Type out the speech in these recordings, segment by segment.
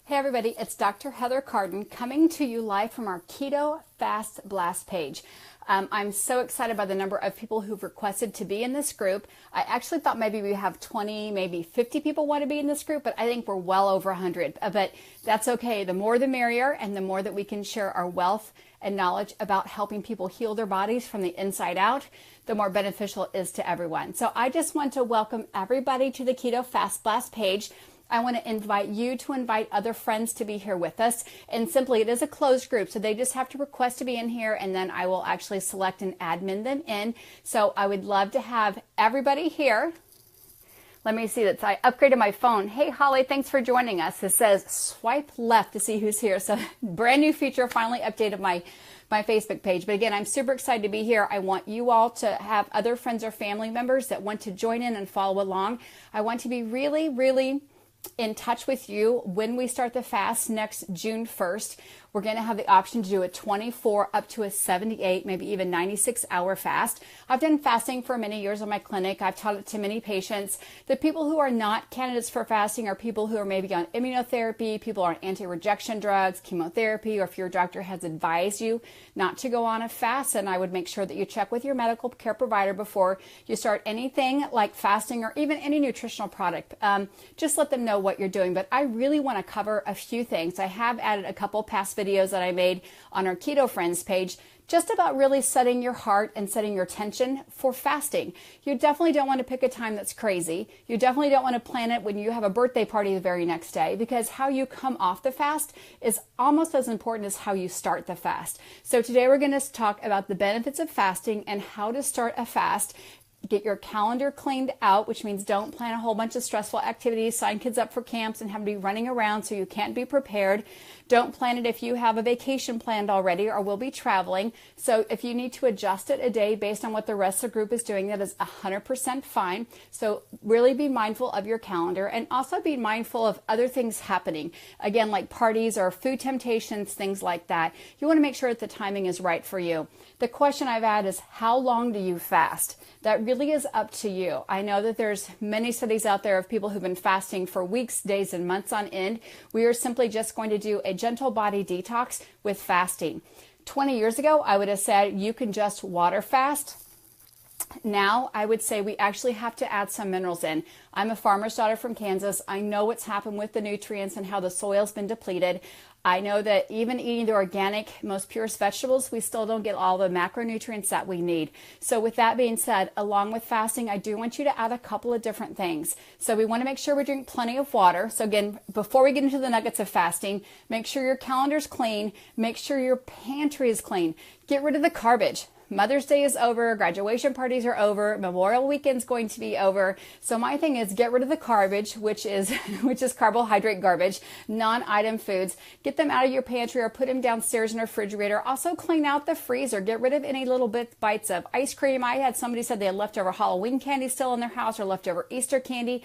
Hey everybody, it's Dr. Heather Carden coming to you live from our Keto Fast Blast page. I'm so excited by the number of people who've requested to be in this group. I actually thought maybe we have 20, maybe 50 people want to be in this group, but I think we're well over 100. But that's okay. The more the merrier, and the more that we can share our wealth and knowledge about helping people heal their bodies from the inside out, the more beneficial it is to everyone. So I just want to welcome everybody to the Keto Fast Blast page. I want to invite you to invite other friends to be here with us. And simply, it is a closed group, so they just have to request to be in here, and then I will actually select and admin them in. So I would love to have everybody here. Let me see that. I upgraded my phone. Hey, Holly, thanks for joining us. It says swipe left to see who's here. So brand new feature, finally updated my Facebook page. But again, I'm super excited to be here. I want you all to have other friends or family members that want to join in and follow along. I want to be really, really in touch with you when we start the fast next June 1st. We're going to have the option to do a 24 up to a 78, maybe even 96-hour fast. I've done fasting for many years in my clinic. I've taught it to many patients. The people who are not candidates for fasting are people who are maybe on immunotherapy, people on anti-rejection drugs, chemotherapy, or if your doctor has advised you not to go on a fast, then I would make sure that you check with your medical care provider before you start anything like fasting or even any nutritional product. Just let them know what you're doing. But I really want to cover a few things. I have added a couple past videos that I made on our Keto Friends page just about really setting your heart and setting your attention for fasting. You definitely don't want to pick a time that's crazy. You definitely don't want to plan it when you have a birthday party the very next day, because how you come off the fast is almost as important as how you start the fast. So today we're going to talk about the benefits of fasting and how to start a fast. Get your calendar cleaned out, which means don't plan a whole bunch of stressful activities, sign kids up for camps and have them be running around so you can't be prepared. Don't plan it if you have a vacation planned already or will be traveling. So if you need to adjust it a day based on what the rest of the group is doing, that is 100% fine. So really be mindful of your calendar, and also be mindful of other things happening. Again, like parties or food temptations, things like that. You want to make sure that the timing is right for you. The question I've had is, how long do you fast? That really is up to you. I know that there's many studies out there of people who've been fasting for weeks, days, and months on end. We are simply just going to do a gentle body detox with fasting. 20 years ago, I would have said you can just water fast. Now, I would say we actually have to add some minerals in. I'm a farmer's daughter from Kansas. I know what's happened with the nutrients and how the soil's been depleted. I know that even eating the organic, most purest vegetables, we still don't get all the macronutrients that we need. So with that being said, along with fasting, I do want you to add a couple of different things. So we want to make sure we drink plenty of water. So again, before we get into the nuggets of fasting, make sure your calendar's clean. Make sure your pantry is clean. Get rid of the garbage. Mother's Day is over, graduation parties are over, Memorial Weekend's going to be over. So my thing is, get rid of the garbage, which is carbohydrate garbage, non-item foods. Get them out of your pantry or put them downstairs in the refrigerator. Also clean out the freezer. Get rid of any little bites of ice cream. I had somebody said they had leftover Halloween candy still in their house or leftover Easter candy.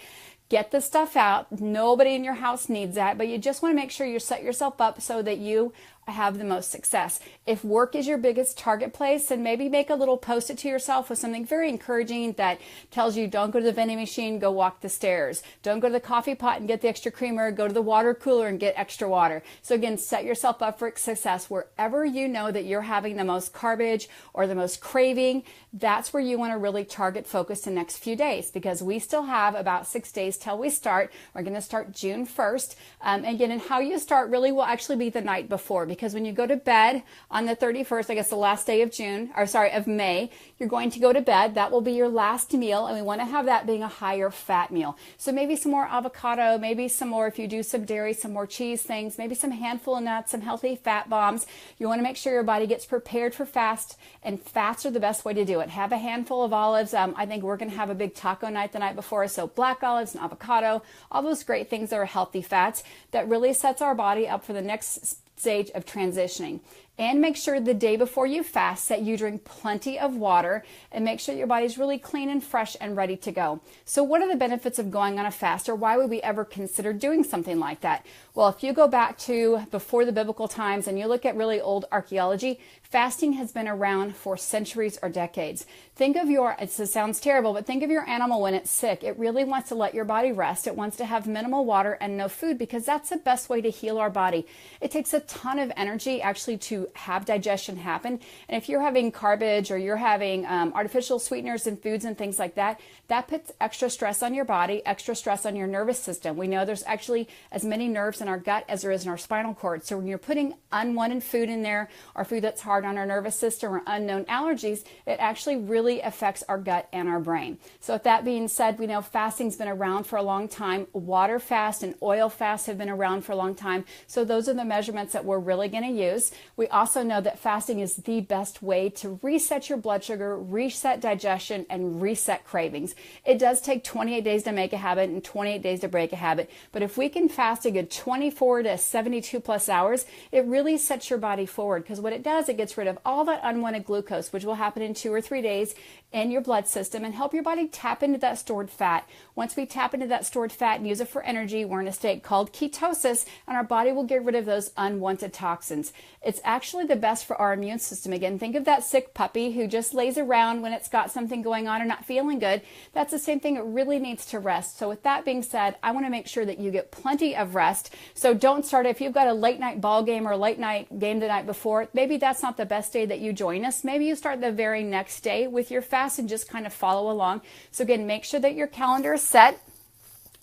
Get the stuff out. Nobody in your house needs that, but you just want to make sure you set yourself up so that you have the most success. If work is your biggest target place, then maybe make a little post-it to yourself with something very encouraging that tells you, don't go to the vending machine, go walk the stairs. Don't go to the coffee pot and get the extra creamer, go to the water cooler and get extra water. So again, set yourself up for success wherever you know that you're having the most garbage or the most craving. That's where you want to really target focus the next few days, because we still have about 6 days till we start. We're going to start June 1st. Again, and how you start really will actually be the night before, because when you go to bed on the 31st, I guess the last day of May, you're going to go to bed. That will be your last meal, and we want to have that being a higher fat meal. So maybe some more avocado, maybe some more, if you do some dairy, some more cheese things, maybe some handful of nuts, some healthy fat bombs. You want to make sure your body gets prepared for fast, and fats are the best way to do it. Have a handful of olives. I think we're going to have a big taco night the night before, so black olives and avocado, all those great things that are healthy fats that really sets our body up for the next stage of transitioning. And make sure the day before you fast that you drink plenty of water and make sure your body's really clean and fresh and ready to go. So what are the benefits of going on a fast, or why would we ever consider doing something like that? Well, if you go back to before the biblical times and you look at really old archaeology, fasting has been around for centuries or decades. Think of it sounds terrible, but think of your animal when it's sick. It really wants to let your body rest. It wants to have minimal water and no food because that's the best way to heal our body. It takes a ton of energy actually to have digestion happen. And if you're having garbage or you're having artificial sweeteners in foods and things like that, that puts extra stress on your body, extra stress on your nervous system. We know there's actually as many nerves in our gut as there is in our spinal cord. So when you're putting unwanted food in there or food that's hard on our nervous system or unknown allergies, it actually really affects our gut and our brain. So with that being said, we know fasting's been around for a long time. Water fast and oil fast have been around for a long time. So those are the measurements that we're really going to use. We also know that fasting is the best way to reset your blood sugar, reset digestion, and reset cravings. It does take 28 days to make a habit and 28 days to break a habit. But if we can fast a good 24 to 72 plus hours, it really sets your body forward, because what it does, it gets rid of all that unwanted glucose, which will happen in 2 or 3 days in your blood system, and help your body tap into that stored fat. Once we tap into that stored fat and use it for energy, we're in a state called ketosis, and our body will get rid of those unwanted toxins. It's actually the best for our immune system. Again, think of that sick puppy who just lays around when it's got something going on or not feeling good. That's the same thing. It really needs to rest. So with that being said, I want to make sure that you get plenty of rest. So don't start if you've got a late night ball game or a late night game the night before. Maybe that's not the best day that you join us. Maybe you start the very next day with your fast and just kind of follow along. So again, make sure that your calendar is set.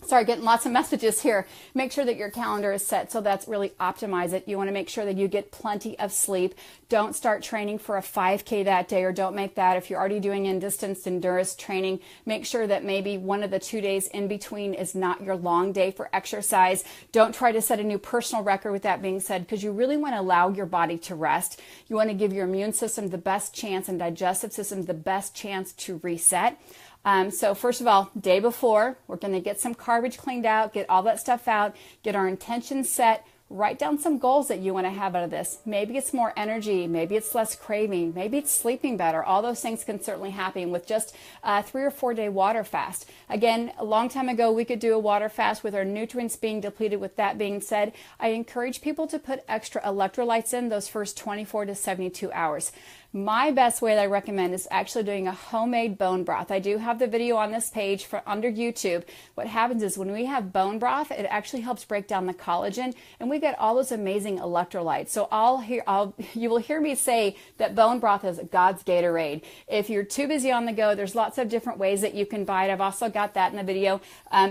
Sorry, getting lots of messages here. Make sure that your calendar is set so that's really optimize it. You want to make sure that you get plenty of sleep. Don't start training for a 5K that day, or don't make that. If you're already doing in-distance endurance training, make sure that maybe one of the 2 days in between is not your long day for exercise. Don't try to set a new personal record with that being said, because you really want to allow your body to rest. You want to give your immune system the best chance and digestive system the best chance to reset. So first of all, day before, we're going to get some garbage cleaned out, get all that stuff out, get our intentions set, write down some goals that you want to have out of this. Maybe it's more energy, maybe it's less craving, maybe it's sleeping better. All those things can certainly happen with just a 3 or 4 day water fast. Again, a long time ago, we could do a water fast with our nutrients being depleted. With that being said, I encourage people to put extra electrolytes in those first 24 to 72 hours. My best way that I recommend is actually doing a homemade bone broth. I do have the video on this page for under YouTube. What happens is when we have bone broth, it actually helps break down the collagen, and we get all those amazing electrolytes. So you will hear me say that bone broth is God's Gatorade. If you're too busy on the go, there's lots of different ways that you can buy it. I've also got that in the video.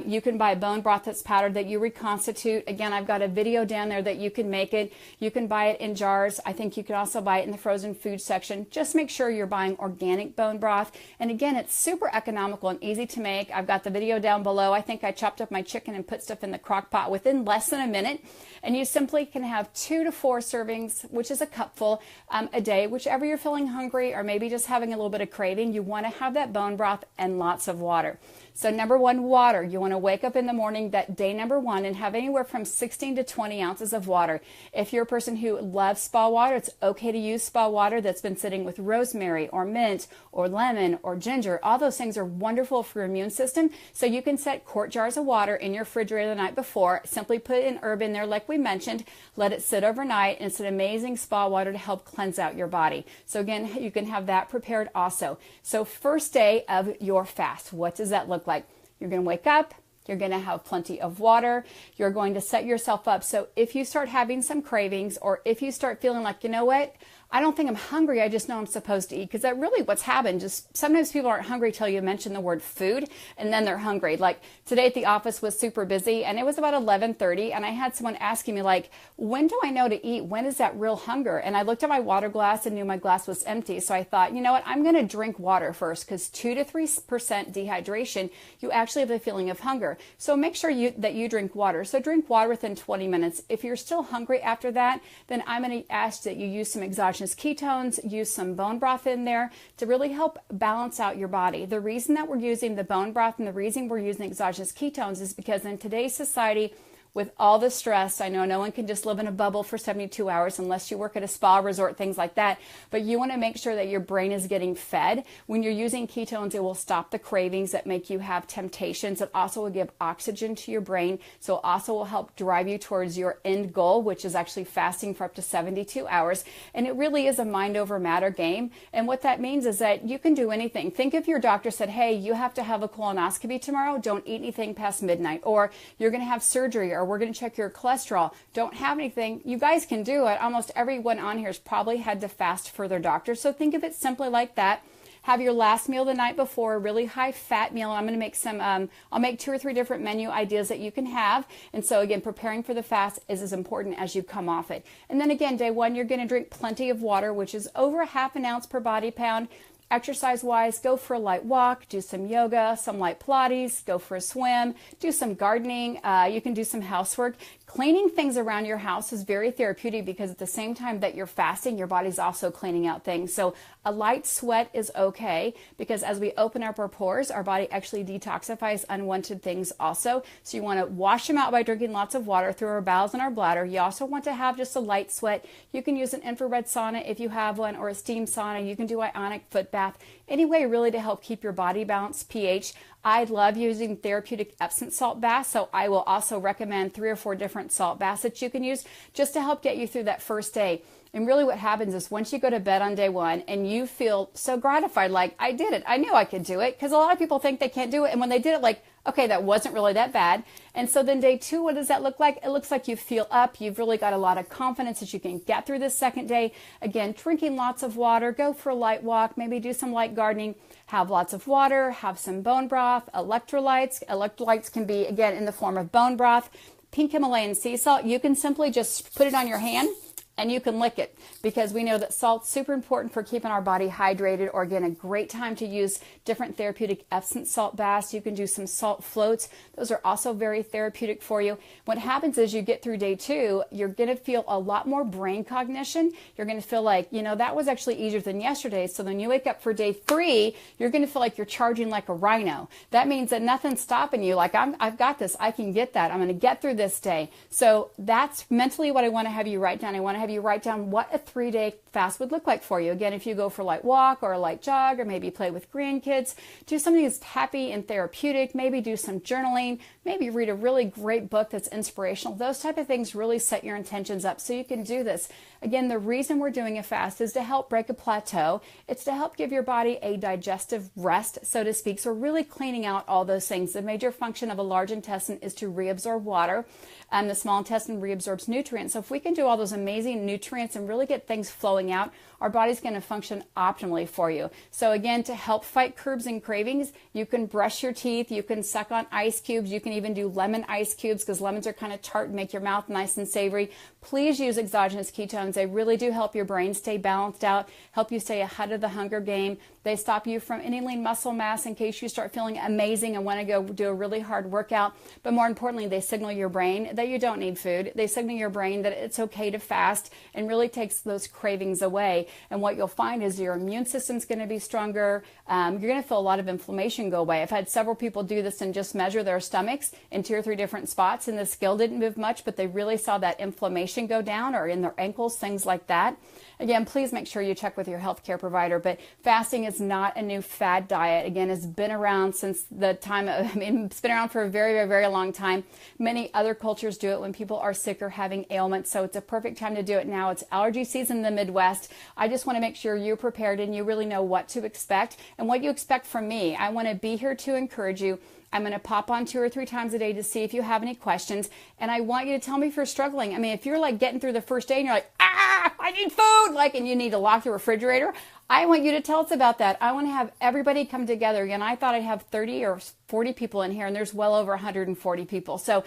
You can buy bone broth that's powdered that you reconstitute. Again, I've got a video down there that you can make it. You can buy it in jars. I think you can also buy it in the frozen food section. Just make sure you're buying organic bone broth. And again, it's super economical and easy to make. I've got the video down below. I think I chopped up my chicken and put stuff in the crock pot within less than a minute. And you simply can have 2 to 4 servings, which is a cupful a day, whichever you're feeling hungry or maybe just having a little bit of craving. You want to have that bone broth and lots of water. So number 1, water. You want to wake up in the morning, that day number 1, and have anywhere from 16 to 20 ounces of water. If you're a person who loves spa water, it's okay to use spa water that's been sitting with rosemary or mint or lemon or ginger. All those things are wonderful for your immune system. So you can set quart jars of water in your refrigerator the night before. Simply put an herb in there like we mentioned. Let it sit overnight, and it's an amazing spa water to help cleanse out your body. So again, you can have that prepared also. So first day of your fast, what does that look like? You're going to wake up. You're going to have plenty of water. You're going to set yourself up. So if you start having some cravings, or if you start feeling like, you know what, I don't think I'm hungry, I just know I'm supposed to eat, because that really what's happened. Just sometimes people aren't hungry till you mention the word food, and then they're hungry. Like today at the office was super busy, and it was about 11:30, and I had someone asking me like, when do I know to eat? When is that real hunger? And I looked at my water glass and knew my glass was empty. So I thought, you know what, I'm going to drink water first, because 2 to 3% dehydration, you actually have a feeling of hunger. So make sure that you drink water. So drink water within 20 minutes. If you're still hungry after that, then I'm going to ask that you use some exogenous ketones, use some bone broth in there to really help balance out your body. The reason that we're using the bone broth and the reason we're using exogenous ketones is because in today's society, with all the stress. I know no one can just live in a bubble for 72 hours unless you work at a spa resort, things like that. But you want to make sure that your brain is getting fed. When you're using ketones, it will stop the cravings that make you have temptations. It also will give oxygen to your brain. So it also will help drive you towards your end goal, which is actually fasting for up to 72 hours. And it really is a mind over matter game. And what that means is that you can do anything. Think if your doctor said, hey, you have to have a colonoscopy tomorrow. Don't eat anything past midnight. Or you're going to have surgery, or we're going to check your cholesterol. Don't have anything. You guys can do it. Almost everyone on here has probably had to fast for their doctor. So think of it simply like that. Have your last meal the night before, a really high fat meal. I'm going to make some, I'll make 2 or 3 different menu ideas that you can have. And so again, preparing for the fast is as important as you come off it. And then again, day 1, you're going to drink plenty of water, which is over 1/2 ounce per body pound. Exercise-wise, go for a light walk, do some yoga, some light Pilates, go for a swim, do some gardening. You can do some housework. Cleaning things around your house is very therapeutic because at the same time that you're fasting, your body's also cleaning out things. So a light sweat is okay because as we open up our pores, our body actually detoxifies unwanted things also. So you want to wash them out by drinking lots of water through our bowels and our bladder. You also want to have just a light sweat. You can use an infrared sauna if you have one, or a steam sauna. You can do ionic foot bath. Any way really to help keep your body balanced, pH. I love using therapeutic Epsom salt baths, so I will also recommend 3 or 4 different salt baths that you can use just to help get you through that first day. And really what happens is once you go to bed on day 1 and you feel so gratified, like, I did it, I knew I could do it, because a lot of people think they can't do it, and when they did it, like, okay, that wasn't really that bad. And so then day 2, what does that look like? It looks like you feel up. You've really got a lot of confidence that you can get through this second day. Again, drinking lots of water, go for a light walk, maybe do some light gardening, have lots of water, have some bone broth, electrolytes. Electrolytes can be, again, in the form of bone broth, pink Himalayan sea salt. You can simply just put it on your hand and you can lick it, because we know that salt's super important for keeping our body hydrated. Or again, a great time to use different therapeutic Epsom salt baths. You can do some salt floats. Those are also very therapeutic for you. What happens is you get through day 2, you're going to feel a lot more brain cognition. You're going to feel like, you know, that was actually easier than yesterday. So then you wake up for day 3, you're going to feel like you're charging like a rhino. That means that nothing's stopping you. Like, I've got this. I can get that. I'm going to get through this day. So that's mentally what I want to have you write down. I want to have you write down what a 3-day fast would look like for you. Again, if you go for a light walk or a light jog, or maybe play with grandkids, do something that's happy and therapeutic, maybe do some journaling, maybe read a really great book that's inspirational. Those type of things really set your intentions up so you can do this. Again, the reason we're doing a fast is to help break a plateau. It's to help give your body a digestive rest, so to speak. So we're really cleaning out all those things. The major function of a large intestine is to reabsorb water. The small intestine reabsorbs nutrients. So if we can do all those amazing nutrients and really get things flowing out, our body's going to function optimally for you. So again, to help fight cravings and cravings, you can brush your teeth, you can suck on ice cubes, you can even do lemon ice cubes, because lemons are kind of tart and make your mouth nice and savory. Please use exogenous ketones. They really do help your brain stay balanced out, help you stay ahead of the hunger game. They stop you from any lean muscle mass in case you start feeling amazing and want to go do a really hard workout. But more importantly, they signal your brain that you don't need food. They signal your brain that it's okay to fast, and really takes those cravings away. And what you'll find is your immune system's going to be stronger. You're going to feel a lot of inflammation go away. I've had several people do this and just measure their stomachs in 2 or 3 different spots, and the scale didn't move much, but they really saw that inflammation go down, or in their ankles, things like that. Again, please make sure you check with your healthcare provider. But fasting is not a new fad diet. Again, it's been around since the time of, it's been around for a very, very, very long time. Many other cultures do it when people are sick or having ailments. So it's a perfect time to do it now. It's allergy season in the Midwest. I just want to make sure you're prepared and you really know what to expect and what you expect from me. I want to be here to encourage you. I'm going to pop on 2 or 3 times a day to see if you have any questions. And I want you to tell me if you're struggling. I mean, if you're like getting through the first day and you're like, I need food, like, and you need to lock the refrigerator, I want you to tell us about that. I want to have everybody come together. Again, I thought I'd have 30 or 40 people in here, and there's well over 140 people. So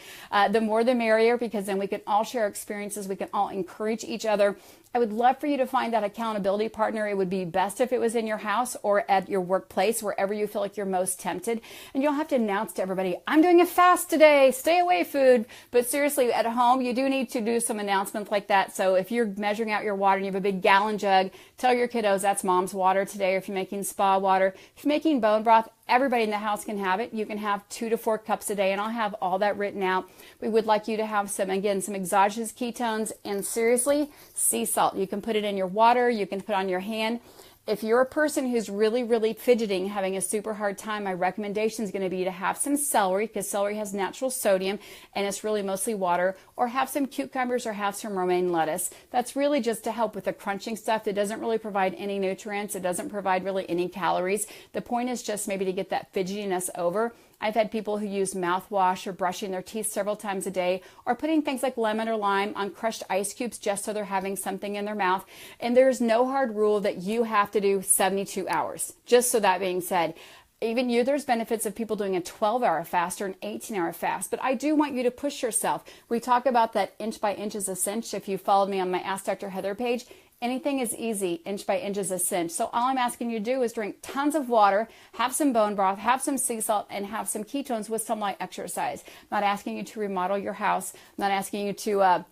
the more the merrier, because then we can all share experiences. We can all encourage each other. I would love for you to find that accountability partner. It would be best if it was in your house or at your workplace, wherever you feel like you're most tempted. And you don't have to announce to everybody, I'm doing a fast today, stay away food. But seriously, at home, you do need to do some announcements like that. So if you're measuring out your water and you have a big gallon jug, tell your kiddos that's mom's water today. Or if you're making spa water, if you're making bone broth, everybody in the house can have it. You can have 2 to 4 cups a day, and I'll have all that written out. We would like you to have some exogenous ketones, and seriously, sea salt. You can put it in your water, you can put it on your hand. If you're a person who's really, really fidgeting, having a super hard time, my recommendation is going to be to have some celery, because celery has natural sodium and it's really mostly water, or have some cucumbers or have some romaine lettuce. That's really just to help with the crunching stuff. It doesn't really provide any nutrients. It doesn't provide really any calories. The point is just maybe to get that fidgetiness over. I've had people who use mouthwash or brushing their teeth several times a day, or putting things like lemon or lime on crushed ice cubes just so they're having something in their mouth. And there's no hard rule that you have to do 72 hours. Just so that being said, even you, there's benefits of people doing a 12-hour fast or an 18-hour fast, but I do want you to push yourself. We talk about that inch by inch is a cinch. If you followed me on my Ask Dr. Heather page, anything is easy, inch by inch is a cinch. So all I'm asking you to do is drink tons of water, have some bone broth, have some sea salt, and have some ketones with some light exercise. I'm not asking you to remodel your house. I'm not asking you to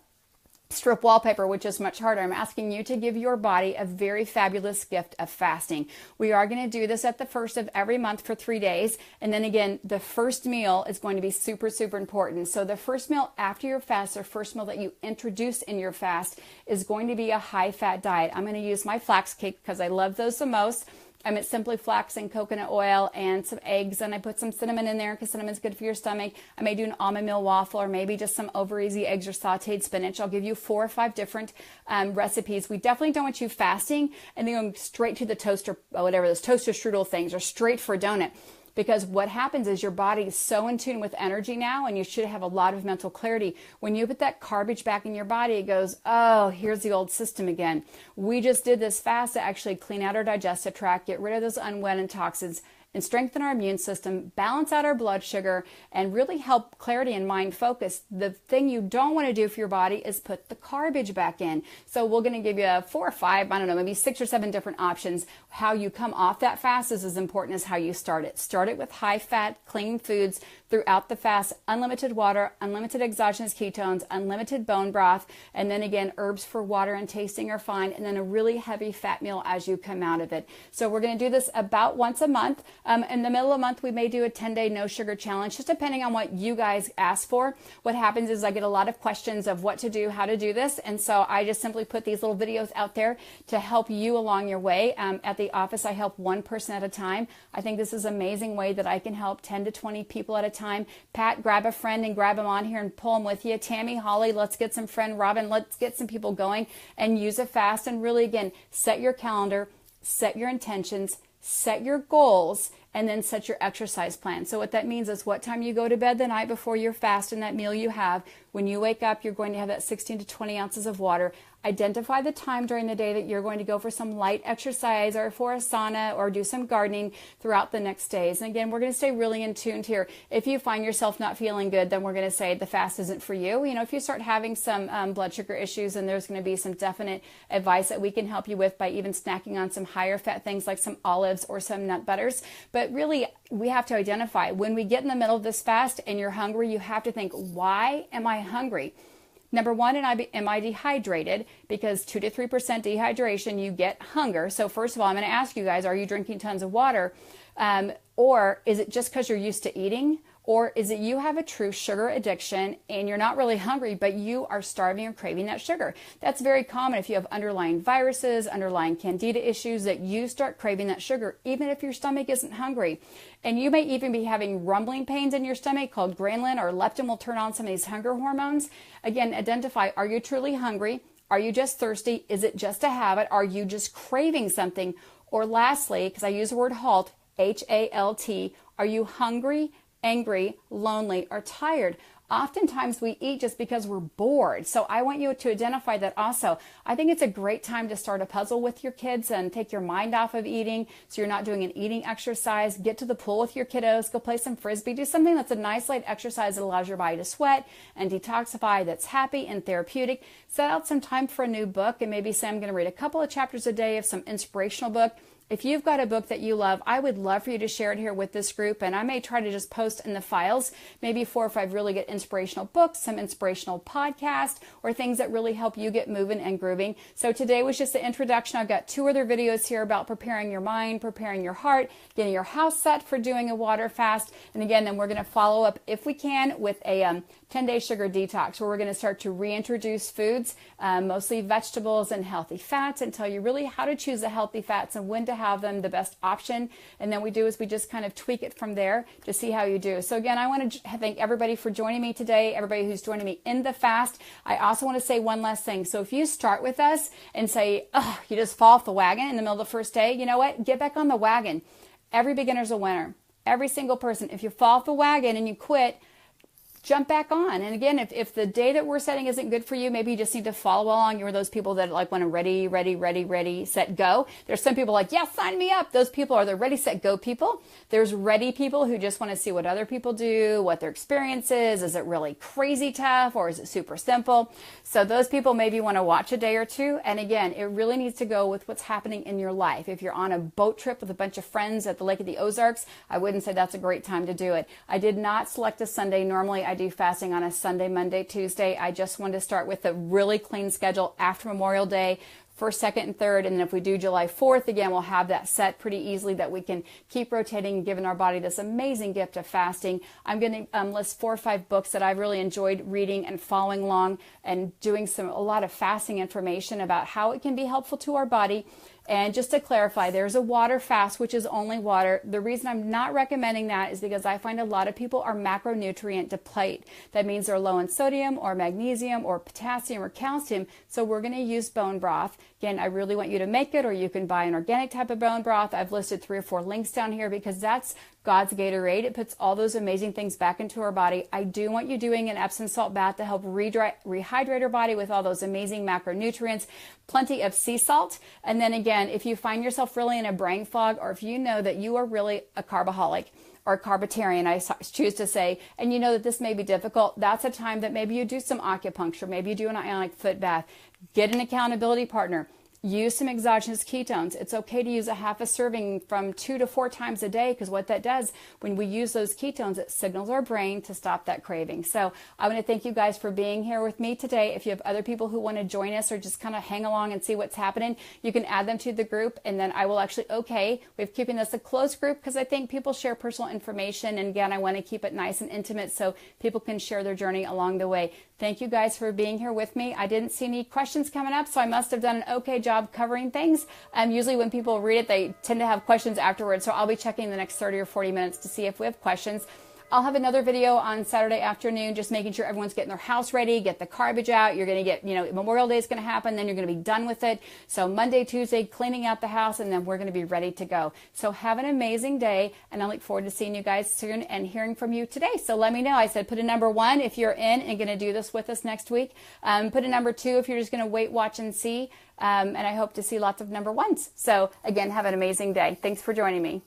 strip wallpaper, which is much harder. I'm asking you to give your body a very fabulous gift of fasting. We are going to do this at the first of every month for 3 days. And then again, the first meal is going to be super, super important. So the first meal after your fast, or first meal that you introduce in your fast, is going to be a high fat diet. I'm going to use my flax cake because I love those the most. It's simply flax and coconut oil and some eggs, and I put some cinnamon in there because cinnamon's good for your stomach. I may do an almond meal waffle, or maybe just some over easy eggs or sauteed spinach. I'll give you 4 or 5 different recipes. We definitely don't want you fasting and then going straight to the toaster, or whatever, those toaster strudel things, or straight for a donut. Because what happens is your body is so in tune with energy now, and you should have a lot of mental clarity. When you put that garbage back in your body, it goes, oh, here's the old system again. We just did this fast to actually clean out our digestive tract, get rid of those unwanted toxins, and strengthen our immune system, balance out our blood sugar, and really help clarity and mind focus. The thing you don't want to do for your body is put the garbage back in. So we're going to give you 4 or 5, I don't know, maybe 6 or 7 different options. How you come off that fast is as important as how you start it. Start it with high fat, clean foods throughout the fast, unlimited water, unlimited exogenous ketones, unlimited bone broth, and then again, herbs for water and tasting are fine, and then a really heavy fat meal as you come out of it. So we're going to do this about once a month. In the middle of the month, we may do a 10-day no sugar challenge, just depending on what you guys ask for. What happens is I get a lot of questions of what to do, how to do this, and so I just simply put these little videos out there to help you along your way. At the office, I help one person at a time. I think this is an amazing way that I can help 10 to 20 people at a time. Pat, grab a friend and grab them on here and pull them with you. Tammy, Holly, let's get some friend. Robin, let's get some people going and use a fast. And really, again, set your calendar, set your intentions, set your goals, and then set your exercise plan. So what that means is what time you go to bed the night before your fast and that meal you have. When you wake up, you're going to have that 16 to 20 ounces of water. Identify the time during the day that you're going to go for some light exercise or for a sauna or do some gardening throughout the next days. And again, we're going to stay really in tune here. If you find yourself not feeling good, then we're going to say the fast isn't for you. You know, if you start having some blood sugar issues, then there's going to be some definite advice that we can help you with by even snacking on some higher fat things like some olives or some nut butters. But really, we have to identify when we get in the middle of this fast and you're hungry, you have to think, why am I hungry? Number one, am I dehydrated? Because 2 to 3% dehydration, you get hunger. So first of all, I'm going to ask you guys, are you drinking tons of water? Or is it just because you're used to eating? Or is it you have a true sugar addiction and you're not really hungry, but you are starving or craving that sugar? That's very common if you have underlying viruses, underlying candida issues, that you start craving that sugar, even if your stomach isn't hungry. And you may even be having rumbling pains in your stomach called ghrelin, or leptin will turn on some of these hunger hormones. Again, identify, are you truly hungry? Are you just thirsty? Is it just a habit? Are you just craving something? Or lastly, because I use the word HALT, H-A-L-T, are you hungry, angry, lonely, or tired? Oftentimes we eat just because we're bored. So I want you to identify that also. I think it's a great time to start a puzzle with your kids and take your mind off of eating. So you're not doing an eating exercise. Get to the pool with your kiddos. Go play some Frisbee. Do something that's a nice light exercise that allows your body to sweat and detoxify, that's happy and therapeutic. Set out some time for a new book and maybe say, I'm going to read a couple of chapters a day of some inspirational book. If you've got a book that you love, I would love for you to share it here with this group, and I may try to just post in the files maybe 4 or 5 really good inspirational books, some inspirational podcasts, or things that really help you get moving and grooving. So today was just the introduction. I've got 2 other videos here about preparing your mind, preparing your heart, getting your house set for doing a water fast. And again, then we're going to follow up, if we can, with a 10-day sugar detox, where we're going to start to reintroduce foods, mostly vegetables and healthy fats, and tell you really how to choose the healthy fats and when to have them, the best option. And then we just kind of tweak it from there to see how you do. So again, I want to thank everybody for joining me today, everybody who's joining me in the fast. I also want to say one last thing. So if you start with us and say, oh, you just fall off the wagon in the middle of the first day, you know what? Get back on the wagon. Every beginner's a winner. Every single person. If you fall off the wagon and you quit, jump back on. And again, if the day that we're setting isn't good for you, maybe you just need to follow along. You're those people that like want to ready, set, go. There's some people like, yeah, sign me up. Those people are the ready, set, go people. There's ready people who just want to see what other people do, what their experience is. Is it really crazy tough or is it super simple? So those people maybe want to watch a day or two. And again, it really needs to go with what's happening in your life. If you're on a boat trip with a bunch of friends at the Lake of the Ozarks, I wouldn't say that's a great time to do it. I did not select a Sunday. Normally I do fasting on a Sunday, Monday, Tuesday. I just wanted to start with a really clean schedule after Memorial Day, 1st, 2nd, and 3rd. And then if we do July 4th, again, we'll have that set pretty easily that we can keep rotating and giving our body this amazing gift of fasting. I'm going to list 4 or 5 books that I've really enjoyed reading and following along and doing a lot of fasting information about how it can be helpful to our body. And just to clarify, there's a water fast, which is only water. The reason I'm not recommending that is because I find a lot of people are macronutrient depleted. That means they're low in sodium or magnesium or potassium or calcium. So we're going to use bone broth. Again, I really want you to make it, or you can buy an organic type of bone broth. I've listed 3 or 4 links down here because that's God's Gatorade. It puts all those amazing things back into our body. I do want you doing an Epsom salt bath to help rehydrate our body with all those amazing macronutrients, plenty of sea salt. And then again, if you find yourself really in a brain fog, or if you know that you are really a carboholic or carbitarian, I choose to say, and you know that this may be difficult, that's a time that maybe you do some acupuncture, maybe you do an ionic foot bath, get an accountability partner. Use some exogenous ketones. It's okay to use a half a serving from 2 to 4 times a day, because what that does when we use those ketones, it signals our brain to stop that craving. So I want to thank you guys for being here with me today. If you have other people who want to join us or just kind of hang along and see what's happening, you can add them to the group, and then I will actually, we're keeping this a closed group because I think people share personal information, and again, I want to keep it nice and intimate so people can share their journey along the way. Thank you guys for being here with me. I didn't see any questions coming up, so I must have done an okay job covering things. Usually when people read it, they tend to have questions afterwards, so I'll be checking the next 30 or 40 minutes to see if we have questions. I'll have another video on Saturday afternoon, just making sure everyone's getting their house ready, get the garbage out. You're going to get, Memorial Day is going to happen, then you're going to be done with it. So Monday, Tuesday, cleaning out the house, and then we're going to be ready to go. So have an amazing day, and I look forward to seeing you guys soon and hearing from you today. So let me know. I said put a number 1 if you're in and going to do this with us next week. Put a number 2 if you're just going to wait, watch, and see. And I hope to see lots of number 1s. So again, have an amazing day. Thanks for joining me.